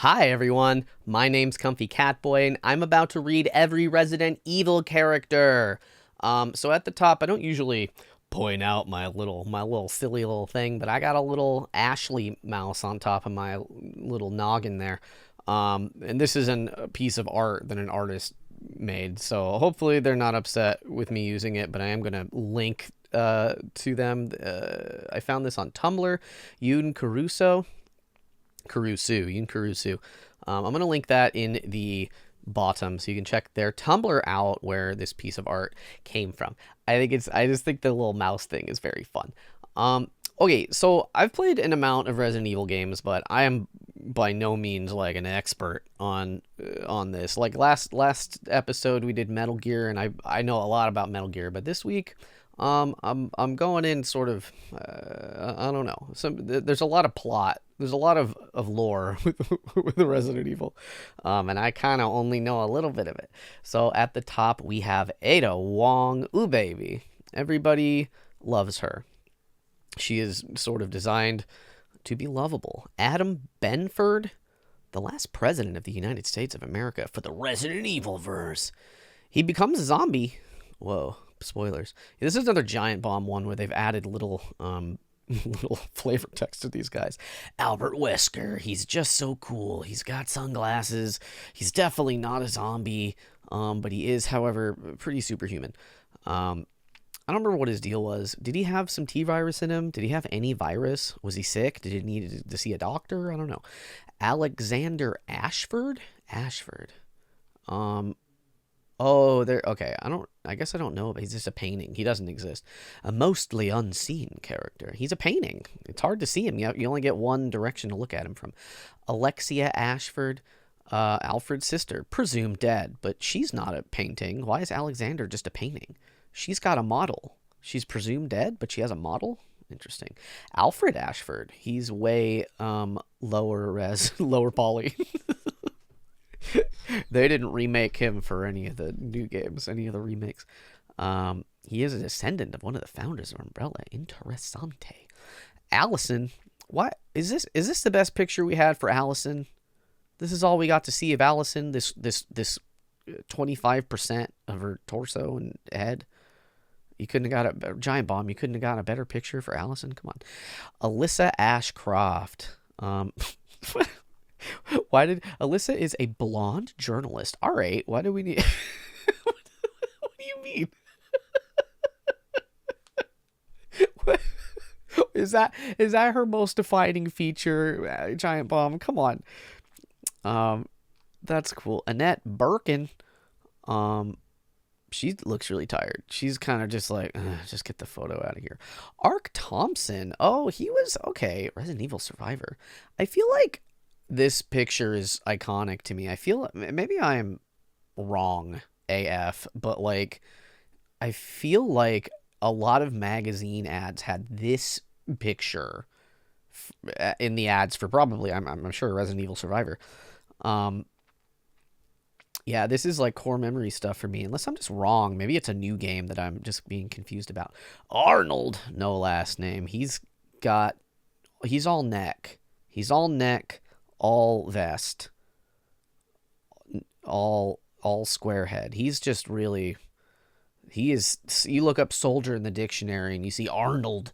Hi everyone, my name's Comfy Catboy, and I'm about to read every Resident Evil character. So at the top, I don't usually point out my little silly little thing, but I got a little Ashley mouse on top of my little noggin there. And this is a piece of art that an artist made, so hopefully they're not upset with me using it, but I am gonna link to them. I found this on Tumblr, Yoon Caruso. Yun Kurusu. I'm gonna link that in the bottom so you can check their Tumblr out where this piece of art came from. I just think the little mouse thing is very fun. Okay, so I've played an amount of Resident Evil games, but I am by no means like an expert on this. Like last episode we did Metal Gear, and I know a lot about Metal Gear, but this week I'm going in sort of I don't know. There's a lot of plot. There's a lot of lore with the Resident Evil, and I kind of only know a little bit of it. So at the top we have Ada Wong. Ooh baby, everybody loves her. She is sort of designed to be lovable. Adam Benford, the last president of the United States of America for the Resident Evil verse. He becomes a zombie. Whoa, spoilers. This is another Giant Bomb one where they've added little little flavor text to these guys. Albert Wesker, he's just so cool. He's got sunglasses. He's definitely not a zombie, but he is, however, pretty superhuman. I don't remember what his deal was. Did he have some T-virus in him? Did he have any virus? Was he sick? Did he need to see a doctor? I don't know. Alexander Ashford? Ashford. Oh, there. Okay, I guess I don't know, but he's just a painting. He doesn't exist. A mostly unseen character. He's a painting. It's hard to see him. You only get one direction to look at him from. Alexia Ashford, Alfred's sister, presumed dead, but she's not a painting. Why is Alexander just a painting? She's got a model. She's presumed dead, but she has a model. Interesting. Alfred Ashford. He's way lower res, lower poly. They didn't remake him for any of the new games, any of the remakes. He is a descendant of one of the founders of Umbrella. Interessante. Allison, what is this? Is this the best picture we had for Allison? This is all we got to see of Allison. This 25% of her torso and head. You couldn't have got a Giant Bomb. You couldn't have got a better picture for Allison. Come on, Alyssa Ashcroft. Why did Alyssa is a blonde journalist? All right, why do we need? What do you mean? What? Is that her most defining feature? Giant Bomb. Come on. That's cool. Annette Birkin. She looks really tired. She's kind of just like, just get the photo out of here. Ark Thompson. Oh, he was okay. Resident Evil Survivor. I feel like this picture is iconic to me. I feel maybe I'm wrong AF, but like I feel like a lot of magazine ads had this picture in the ads for probably I'm sure Resident Evil Survivor. Yeah, this is like core memory stuff for me, unless I'm just wrong. Maybe it's a new game that I'm just being confused about. Arnold, no last name. He's all neck. He's all neck, all vest, all square head. He's just really, he is, you look up soldier in the dictionary and you see Arnold.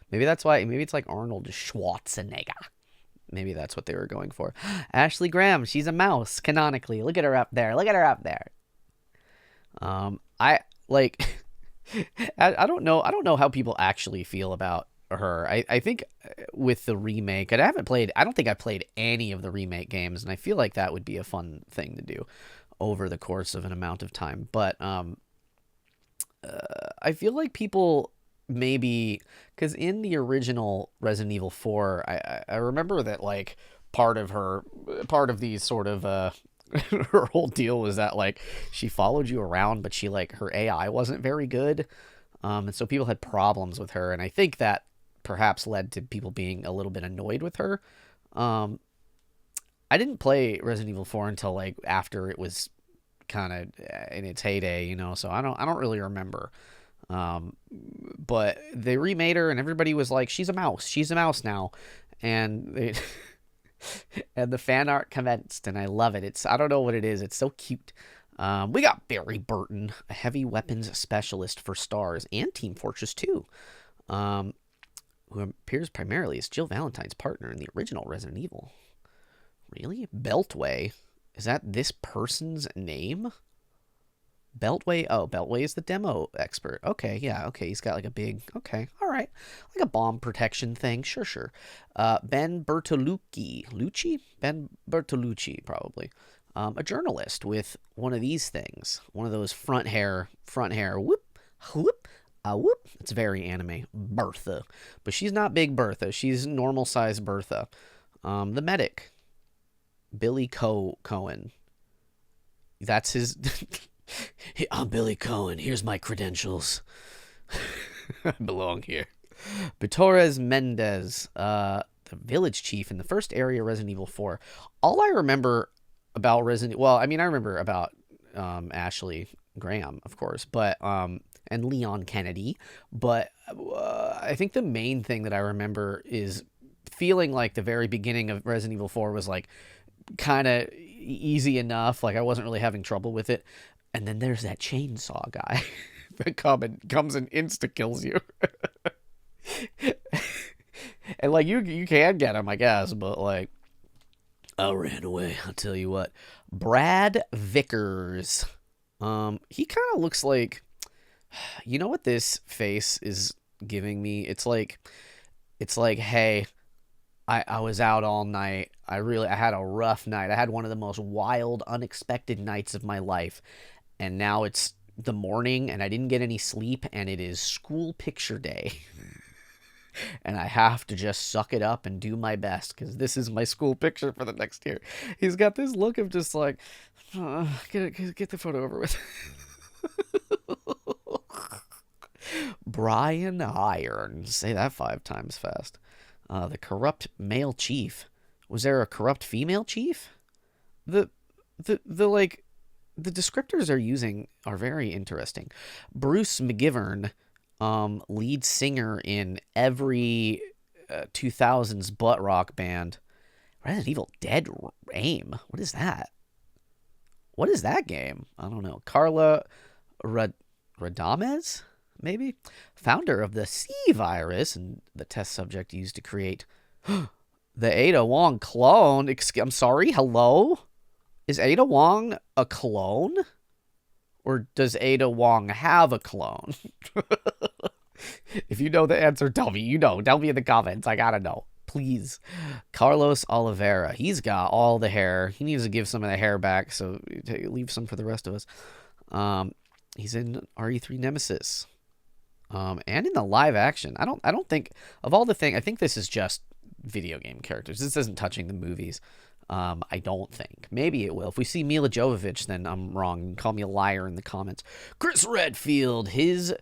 Maybe that's why, maybe it's like Arnold Schwarzenegger. Maybe that's what they were going for. Ashley Graham, she's a mouse, canonically. Look at her up there. Look at her up there. I like I don't know how people actually feel about her. I think with the remake, I don't think I played any of the remake games, and I feel like that would be a fun thing to do over the course of an amount of time. But I feel like people maybe because in the original Resident Evil 4, I remember that like part of these sort of her whole deal was that like she followed you around, but she like her AI wasn't very good, and so people had problems with her, and I think that perhaps led to people being a little bit annoyed with her. I didn't play Resident Evil 4 until like after it was kind of in its heyday, so I don't really remember. But they remade her and everybody was like, she's a mouse now. And And the fan art commenced, and I love it. I don't know what it is. It's so cute. We got Barry Burton, a heavy weapons specialist for Stars and Team Fortress 2, who appears primarily as Jill Valentine's partner in the original Resident Evil. Really? Beltway? Is that this person's name? Beltway? Oh, Beltway is the demo expert. Okay, yeah, okay. He's got like a big, okay, all right. Like a bomb protection thing. Sure, sure. Ben Bertolucci? Ben Bertolucci, probably. A journalist with one of these things. One of those front hair, whoop, whoop, whoop. It's very anime. Bertha. But she's not big Bertha. She's normal size Bertha. The medic. Billy Cohen. That's his... Hey, I'm Billy Cohen. Here's my credentials. I belong here. Torres Mendez, the village chief in the first area Resident Evil 4. All I remember about Resident Evil... Well, I mean, I remember about Ashley Graham, of course, but and Leon Kennedy. But I think the main thing that I remember is feeling like the very beginning of Resident Evil 4 was like kind of easy enough. Like I wasn't really having trouble with it. And then there's that chainsaw guy that comes and insta-kills you. And, like, you can get him, I guess, but, like, I ran away, I'll tell you what. Brad Vickers. He kind of looks like... You know what this face is giving me? It's like, hey, I was out all night. I had a rough night. I had one of the most wild, unexpected nights of my life. And now it's the morning, and I didn't get any sleep, and it is school picture day. And I have to just suck it up and do my best, because this is my school picture for the next year. He's got this look of just like, get the photo over with. Brian Irons. Say that 5 times fast. The corrupt male chief. Was there a corrupt female chief? The descriptors they're using are very interesting. Bruce McGivern, lead singer in every 2000s butt rock band. Resident Evil Dead Aim. What is that? What is that game? I don't know. Carla Radames, maybe? Founder of the C virus and the test subject used to create the Ada Wong clone. I'm sorry, hello? Is Ada Wong a clone? Or does Ada Wong have a clone? If you know the answer, tell me. You know. Tell me in the comments. I gotta know. Please. Carlos Oliveira. He's got all the hair. He needs to give some of the hair back, so leave some for the rest of us. He's in RE3 Nemesis. And in the live action. I don't think, of all the things, I think this is just video game characters. This isn't touching the movies. I don't think. Maybe it will. If we see Mila Jovovich, then I'm wrong. Call me a liar in the comments. Chris Redfield, his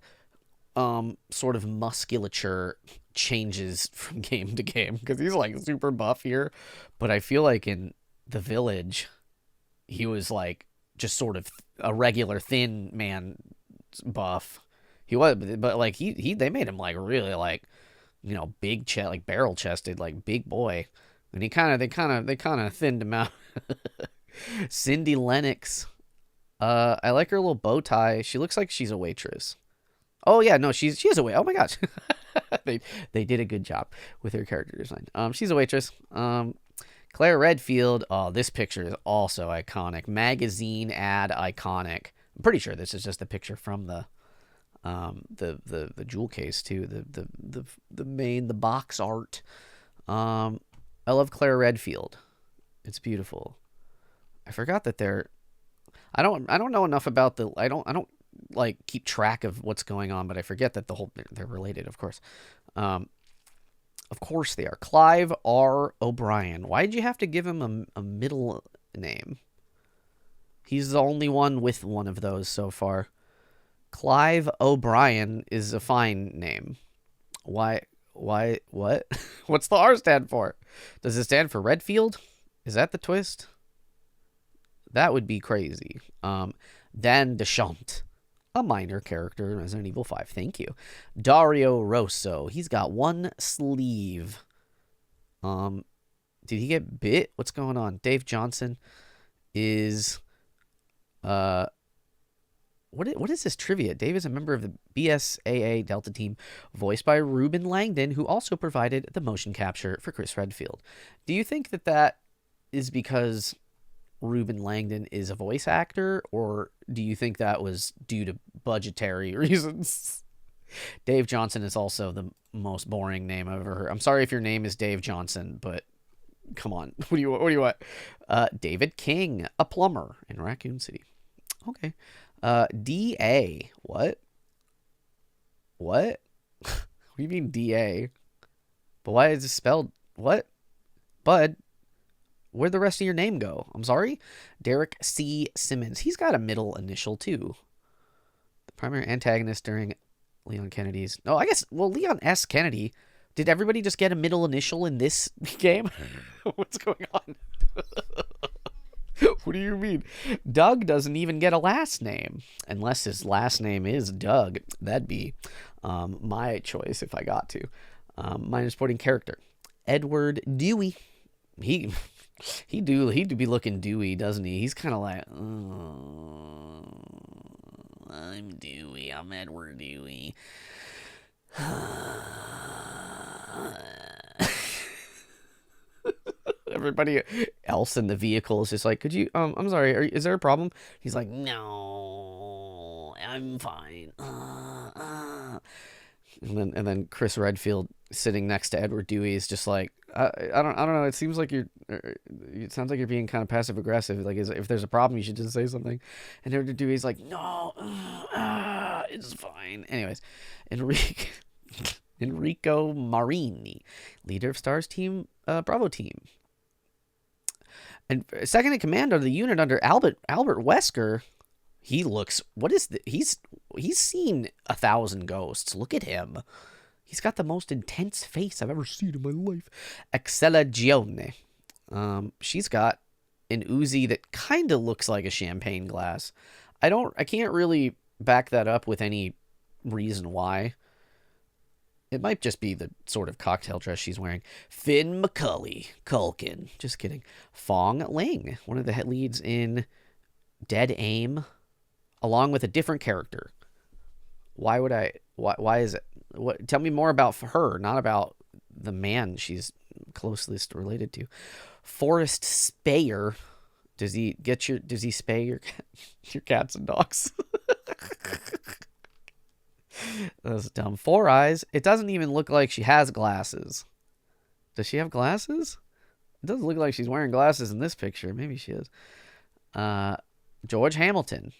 sort of musculature changes from game to game because he's like super buff here, but I feel like in the village he was like just sort of a regular thin man buff. He was, but like they made him like really like, you know, big chest, like barrel chested, like big boy, and they kind of thinned him out. Cindy Lennox, I like her little bow tie. She looks like she's a waitress. Oh yeah, no, she is a waitress. Oh my gosh, they did a good job with her character design. She's a waitress. Claire Redfield. Oh, this picture is also iconic. Magazine ad iconic. I'm pretty sure this is just a picture from the jewel case too. The box art. I love Claire Redfield. It's beautiful. I forgot that I don't know enough about I don't like keep track of what's going on, but I forget that they're related, of course. Of course they are. Clive R. O'Brien. Why did you have to give him a middle name? He's the only one with one of those so far. Clive O'Brien is a fine name. Why, what? What's the R stand for? Does it stand for Redfield? Is that the twist? That would be crazy. Dan Deschamps. A minor character in Resident Evil 5. Thank you. Dario Rosso. He's got one sleeve. Do Did he get bit? What's going on? Dave Johnson is what is this trivia? Dave is a member of the BSAA Delta team, voiced by Ruben Langdon, who also provided the motion capture for Chris Redfield. Do you think that is because Ruben Langdon is a voice actor, or do you think that was due to budgetary reasons? Dave Johnson is also the most boring name I've ever heard. I'm sorry if your name is Dave Johnson, but come on. What do you want? David King, a plumber in Raccoon City. Okay. DA. What? What do you mean DA? But why is it spelled? What? Bud, where'd the rest of your name go? I'm sorry? Derek C. Simmons. He's got a middle initial, too. The primary antagonist during Leon Kennedy's... Oh, I guess... Well, Leon S. Kennedy. Did everybody just get a middle initial in this game? What's going on? What do you mean? Doug doesn't even get a last name. Unless his last name is Doug. That'd be my choice if I got to. Minor supporting character. Edward Dewey. He'd be looking Dewey, doesn't he? He's kind of like, oh, I'm Dewey. I'm Edward Dewey. Everybody else in the vehicle is just like, could you, I'm sorry, is there a problem? He's like, no, I'm fine. And then Chris Redfield sitting next to Edward Dewey is just like, I don't know. It seems like it sounds like you're being kind of passive aggressive. Like, if there's a problem, you should just say something. And Edward Dewey's like, no, it's fine. Anyways, Enrico Marini, leader of STAR's team, Bravo team. And second in command of the unit under Albert Wesker. He looks, he's seen 1,000 ghosts. Look at him. He's got the most intense face I've ever seen in my life. Excella Gione. She's got an Uzi that kind of looks like a champagne glass. I can't really back that up with any reason why. It might just be the sort of cocktail dress she's wearing. Finn McCulley, Culkin. Just kidding. Fong Ling, one of the head leads in Dead Aim, along with a different character. Why is it? Tell me more about her, not about the man she's closest related to. Forrest Spayer. Does he spay your cats and dogs? That's dumb. 4 eyes. It doesn't even look like she has glasses. Does she have glasses? It doesn't look like she's wearing glasses in this picture. Maybe she is. George Hamilton.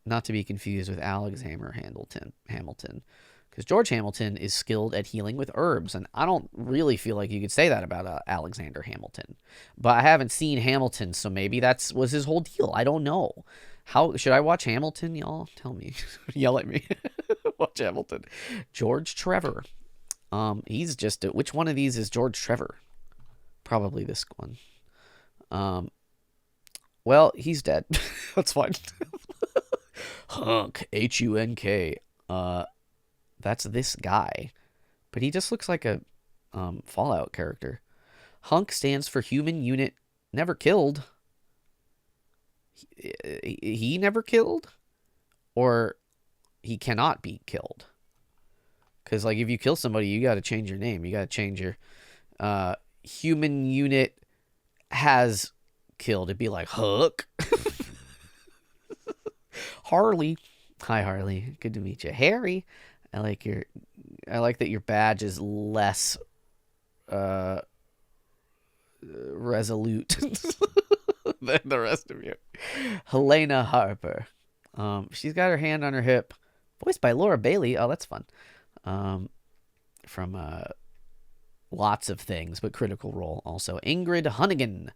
Not to be confused with Alexander Hamilton. Because George Hamilton is skilled at healing with herbs. And I don't really feel like you could say that about Alexander Hamilton. But I haven't seen Hamilton, so maybe that was his whole deal. I don't know. How should I watch Hamilton, y'all? Tell me. Yell at me. Watch Hamilton. George Trevor. He's just... which one of these is George Trevor? Probably this one. Well, he's dead. That's fine. Hunk. H-U-N-K. That's this guy. But he just looks like a Fallout character. Hunk stands for Human Unit Never Killed. He never killed? Or he cannot be killed? Because, like, if you kill somebody, you got to change your name. You got to change your... Human Unit has killed. It'd be like, Hook. Harley. Hi, Harley. Good to meet you. Harry. I like that your badge is less resolute than the rest of you. Helena Harper. She's got her hand on her hip. Voiced by Laura Bailey. Oh, that's fun. From lots of things, but Critical Role also. Ingrid Hunnigan.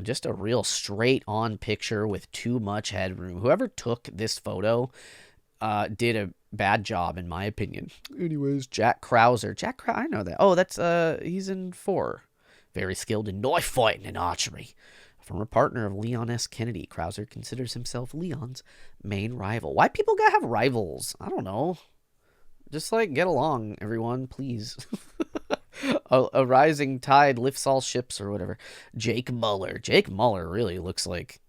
Just a real straight-on picture with too much headroom. Whoever took this photo did a bad job, in my opinion. Anyways, Jack Krauser. I know that. Oh, that's he's in 4. Very skilled in knife fighting and archery. Former partner of Leon S. Kennedy, Krauser considers himself Leon's main rival. Why people gotta have rivals? I don't know. Just, like, get along, everyone, please. A rising tide lifts all ships or whatever. Jake Muller. Jake Muller really looks like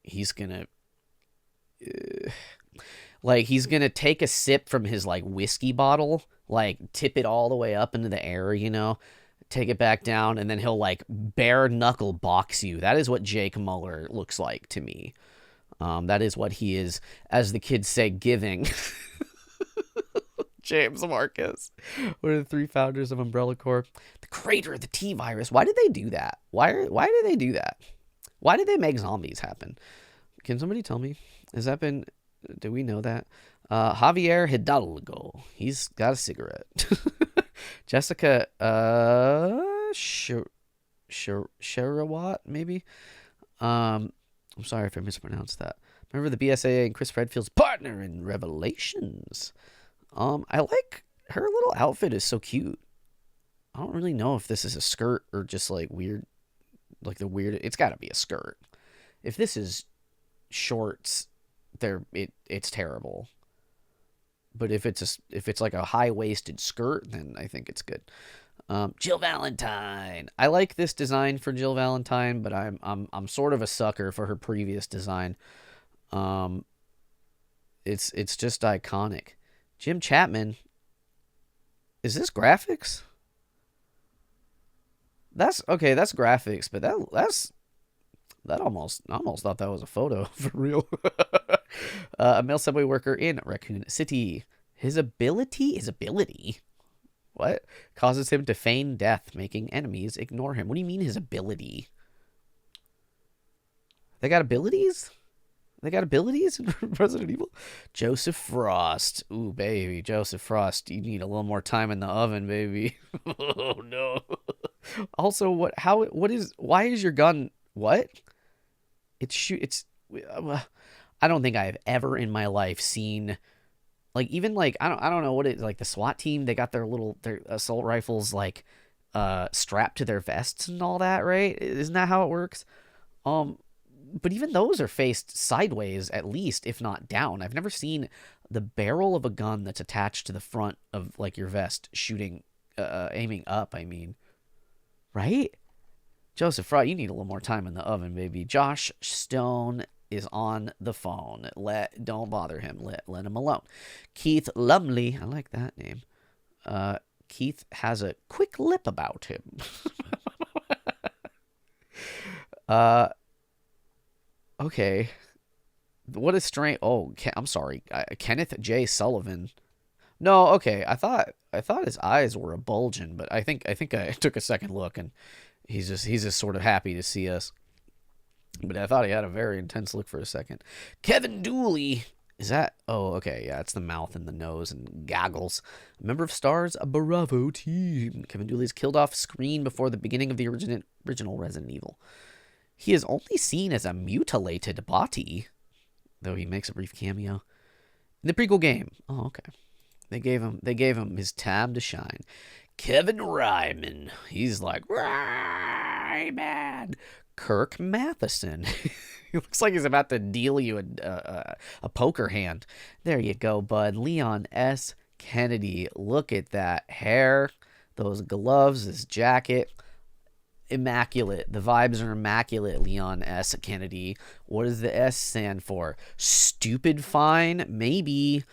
he's gonna like he's gonna take a sip from his like whiskey bottle, like tip it all the way up into the air, you know, take it back down, and then he'll like bare knuckle box you. That is what Jake Muller looks like to me. That is what he is, as the kids say, giving. James Marcus. What are the three founders of Umbrella Corp? The creator of the T-Virus. Why did they do that? Why did they do that? Why did they make zombies happen? Can somebody tell me? Has that been... Do we know that? Javier Hidalgo. He's got a cigarette. Jessica... Sherawat, maybe? I'm sorry if I mispronounced that. Remember the BSAA and Chris Redfield's partner in Revelations. I like her little outfit is so cute. I don't really know if this is a skirt or just like weird, like the weird. It's got to be a skirt. If this is shorts, it's terrible. But if it's like a high waisted skirt, then I think it's good. Jill Valentine. I like this design for Jill Valentine, but I'm sort of a sucker for her previous design. It's just iconic. Jim Chapman. Is this graphics? That's okay. That's graphics, but that almost thought that was a photo for real. A male subway worker in Raccoon City. His ability, what causes him to feign death, making enemies ignore him? What do you mean his ability? They got abilities? They got abilities in Resident Evil? Joseph Frost. Ooh, baby. Joseph Frost. You need a little more time in the oven, baby. Oh, no. Also, why is your gun, what? I don't think I have ever in my life seen, like, even, like, I don't know what it, like, the SWAT team, they got their assault rifles, like, strapped to their vests and all that, right? Isn't that how it works? But even those are faced sideways, at least, if not down. I've never seen the barrel of a gun that's attached to the front of, like, your vest shooting, aiming up, I mean. Right? Joseph Fry, you need a little more time in the oven, baby. Josh Stone is on the phone. Don't bother him. Let him alone. Keith Lumley, I like that name. Keith has a quick lip about him. Okay. What a strange... Oh, I'm sorry. Kenneth J. Sullivan. No, okay. I thought his eyes were a bulging, but I think I took a second look and he's just sort of happy to see us. But I thought he had a very intense look for a second. Kevin Dooley. Is that... Oh, okay. Yeah, it's the mouth and the nose and goggles. A member of STAR's Bravo team. Kevin Dooley is killed off screen before the beginning of the original Resident Evil. He is only seen as a mutilated body, though he makes a brief cameo in the prequel game. Oh, okay. They gave him his time to shine. Kevin Ryman. He's like, Ryman. Kirk Matheson. He looks like he's about to deal you a poker hand. There you go, bud. Leon S. Kennedy. Look at that hair, those gloves, this jacket. Immaculate. The vibes are immaculate, Leon S. Kennedy. What does the S stand for? Stupid fine? Maybe.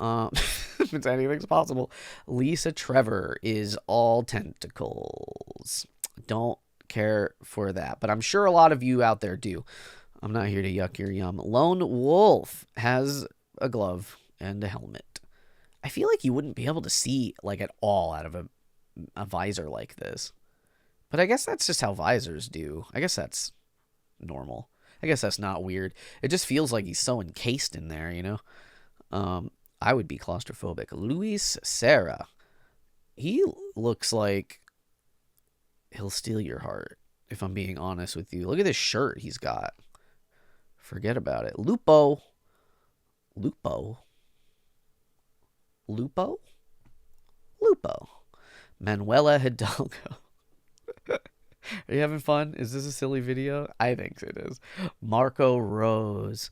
If anything's possible. Lisa Trevor is all tentacles. Don't care for that, but I'm sure a lot of you out there do. I'm not here to yuck your yum. Lone Wolf has a glove and a helmet. I feel like you wouldn't be able to see, like, at all out of a visor like this. But I guess that's just how visors do. I guess that's normal. I guess that's not weird. It just feels like he's so encased in there, you know? I would be claustrophobic. Luis Serra. He looks like he'll steal your heart, if I'm being honest with you. Look at this shirt he's got. Forget about it. Lupo. Manuela Hidalgo. Are you having fun? Is this a silly video? I think it is. Marco Rose.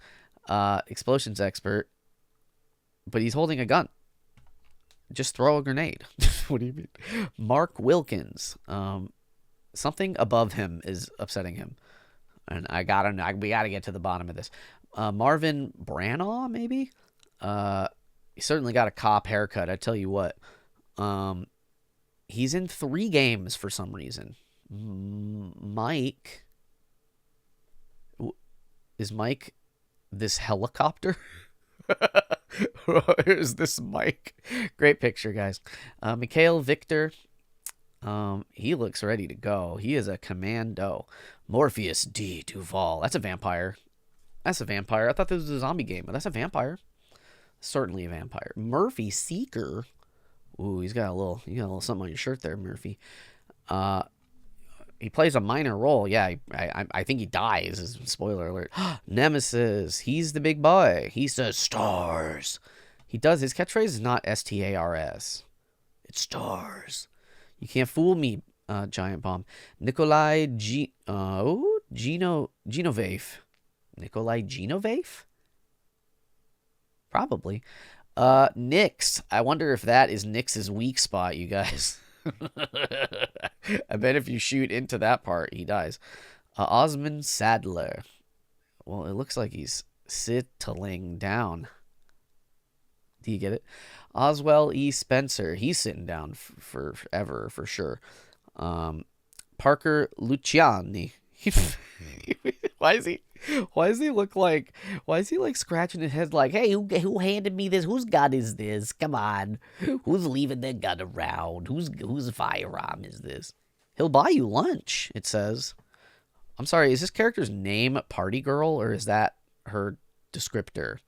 Explosions expert. But he's holding a gun. just throw a grenade. What do you mean? Mark Wilkins. Something above him is upsetting him, and we gotta get to the bottom of this. Marvin Branagh, maybe. He certainly got a cop haircut. I tell you what. He's in 3 games for some reason. Mike. Is Mike this helicopter? Is this Mike? Great picture, guys. Mikhail Victor. He looks ready to go. He is a commando. Morpheus D. Duval. That's a vampire. That's a vampire. I thought this was a zombie game, but that's a vampire. Certainly a vampire. Murphy Seeker. Ooh, you got a little something on your shirt there, Murphy. He plays a minor role. Yeah, I think he dies. Spoiler alert. Nemesis. He's the big boy. He says stars. He does. His catchphrase is not STARS. It's stars. You can't fool me, Giant Bomb. Nikolai Genovave. Nikolai Genovave? Probably. Nyx. I wonder if that is Nyx's weak spot, you guys. I bet if you shoot into that part, he dies. Osmond Sadler. Well, it looks like he's sitting down. Do you get it? Oswell E. Spencer. He's sitting down forever, for sure. Parker Luciani. Why is he like scratching his head like, hey, who handed me this? Whose gun is this? Come on. Who's leaving their gun around? Whose firearm is this? He'll buy you lunch, it says. I'm sorry, is this character's name Party Girl, or is that her descriptor?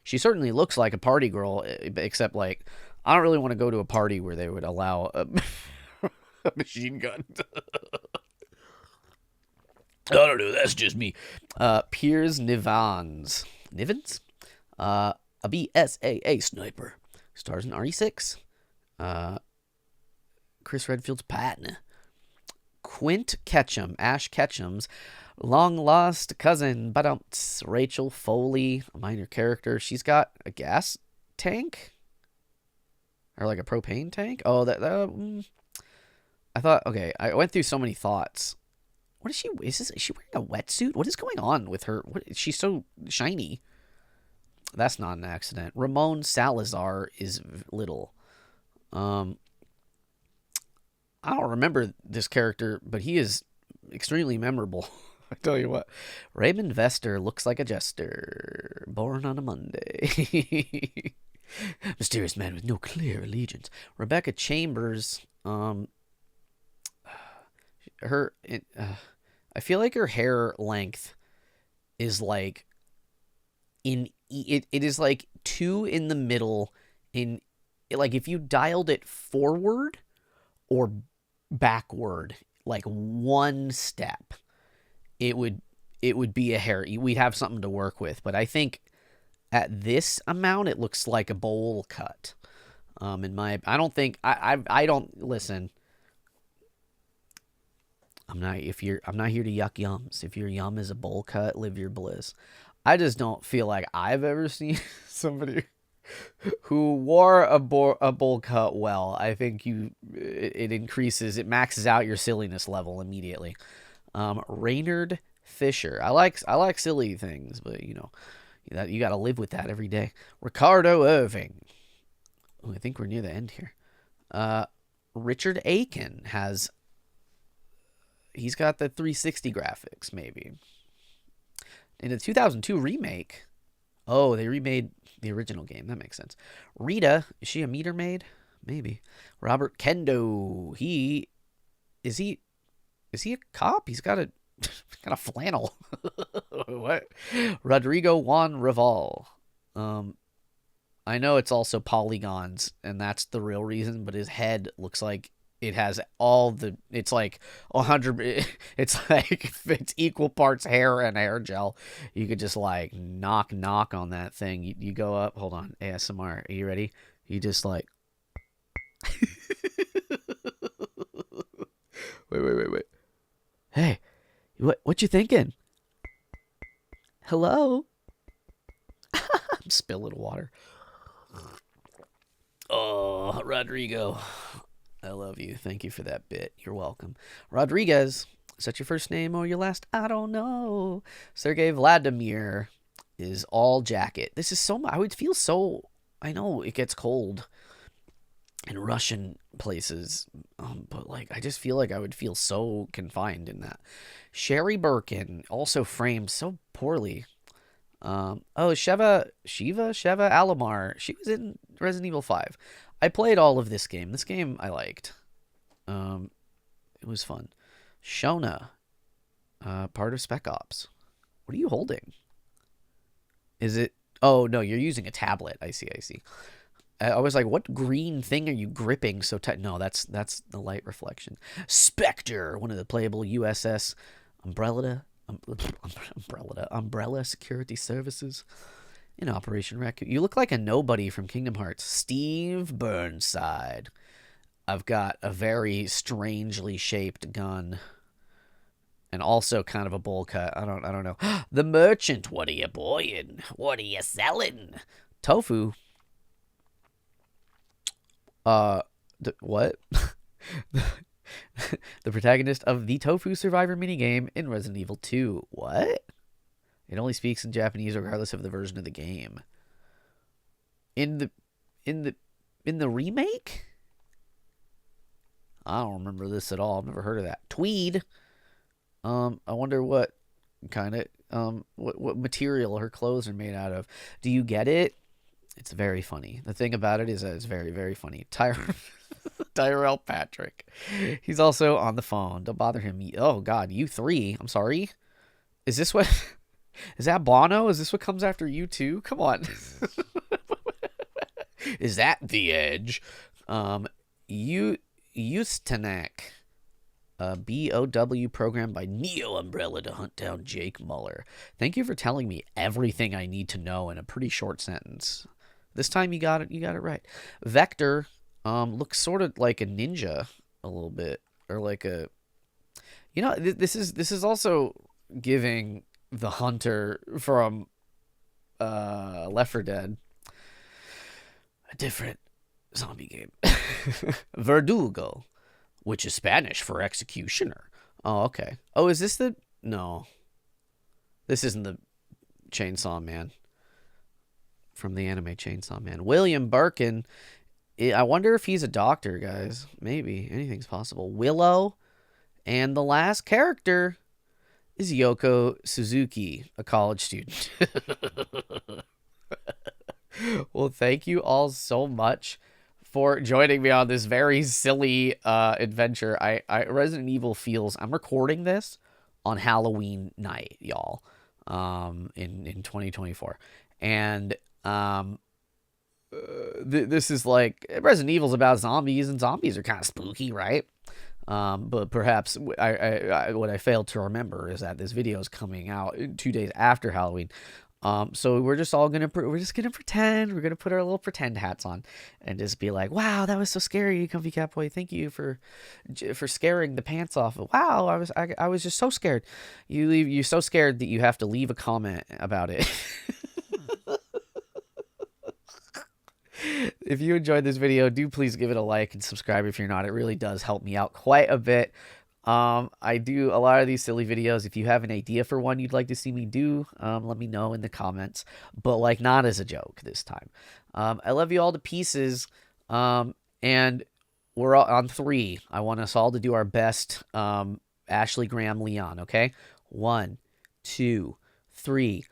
She certainly looks like a party girl, except, like, I don't really want to go to a party where they would allow a machine gun. I don't know, that's just me. Piers Nivans. Nivens? A BSAA sniper. Stars in RE6. Chris Redfield's partner. Quint Ketchum. Ash Ketchum's long-lost cousin. Rachel Foley. A minor character. She's got a gas tank? Or like a propane tank? Oh, I thought, okay, I went through so many thoughts. What is she? Is she wearing a wetsuit? What is going on with her? She's so shiny. That's not an accident. Ramon Salazar is little. I don't remember this character, but he is extremely memorable. I tell you what. Raymond Vester looks like a jester. Born on a Monday. Mysterious man with no clear allegiance. Rebecca Chambers. I feel like her hair length is like it is like 2 in the middle. In like if you dialed it forward or backward like 1 step, it would be a hair. We'd have something to work with. But I think at this amount it looks like a bowl cut. I don't listen. I'm not here to yuck yums. If your yum is a bowl cut, live your bliss. I just don't feel like I've ever seen somebody who wore a bowl cut well. I think it maxes out your silliness level immediately. Raynard Fisher. I like silly things, but you got to live with that every day. Ricardo Irving. Oh, I think we're near the end here. Richard Aiken has. He's got the 360 graphics, maybe. In the 2002 remake. Oh, they remade the original game. That makes sense. Rita, is she a meter maid? Maybe. Robert Kendo. Is he a cop? He's got a flannel. What? Rodrigo Juan Raval. I know it's also polygons, and that's the real reason, but his head looks like it has it's like 100, it's like it's equal parts hair and hair gel. You could just like knock on that thing. You go up, hold on, ASMR. Are you ready? You just like, wait. Hey, what you thinking? Hello? I'm spilling water. Oh, Rodrigo. I love you. Thank you for that bit. You're welcome. Rodriguez. Is that your first name or your last? I don't know. Sergey Vladimir is all jacket. This is so. I would feel so. I know it gets cold in Russian places, but like I just feel like I would feel so confined in that. Sherry Birkin also framed so poorly. Sheva Alomar. She was in Resident Evil 5. I played all of this game. This game I liked. It was fun. Shona, part of Spec Ops. What are you holding? Is it? Oh no, you're using a tablet. I see. I was like, what green thing are you gripping so tight? No, that's the light reflection. Spectre, one of the playable USS Umbrella Security Services in Operation Raccoon. You look like a nobody from Kingdom Hearts. Steve Burnside. I've got a very strangely shaped gun. And also kind of a bowl cut. I don't know. The Merchant. What are you boying? What are you selling? Tofu. What? The protagonist of the Tofu Survivor minigame in Resident Evil 2. What? It only speaks in Japanese regardless of the version of the game. In the remake? I don't remember this at all. I've never heard of that. Tweed. I wonder what kind of what material her clothes are made out of. Do you get it? It's very funny. The thing about it is that it's very, very funny. Tyrell Patrick. He's also on the phone. Don't bother him. Oh, God. You three. I'm sorry. Is this what... Is that Bono? Is this what comes after you two? Come on. Is that The Edge? Eustanak. BOW programmed by Neo Umbrella to hunt down Jake Muller. Thank you for telling me everything I need to know in a pretty short sentence. This time you got it right. Vector looks sort of like a ninja a little bit, or like a, you know, this is also giving the hunter from Left 4 Dead a different zombie game. Verdugo, which is Spanish for executioner. Oh, okay. Oh, is this the... No. This isn't the Chainsaw Man. From the anime Chainsaw Man. William Birkin. I wonder if he's a doctor, guys. Maybe. Anything's possible. Willow. And the last character is Yoko Suzuki, a college student. Well, thank you all so much for joining me on this very silly adventure. Resident Evil feels... I'm recording this on Halloween night, y'all, in 2024. And this is like... Resident Evil's about zombies, and zombies are kind of spooky, right? But perhaps what I failed to remember is that this video is coming out 2 days after Halloween. So we're just gonna pretend. We're gonna put our little pretend hats on and just be like, wow, that was so scary, Comfy Cat Boy. Thank you for scaring the pants off. Wow, I was just so scared. You're so scared that you have to leave a comment about it. If you enjoyed this video, do please give it a like and subscribe if you're not. It really does help me out quite a bit. I do a lot of these silly videos. If you have an idea for one you'd like to see me do, let me know in the comments, but like not as a joke this time. I love you all to pieces. And we're all on 3. I want us all to do our best. Ashley Graham Leon. Okay. 1, 2, 3.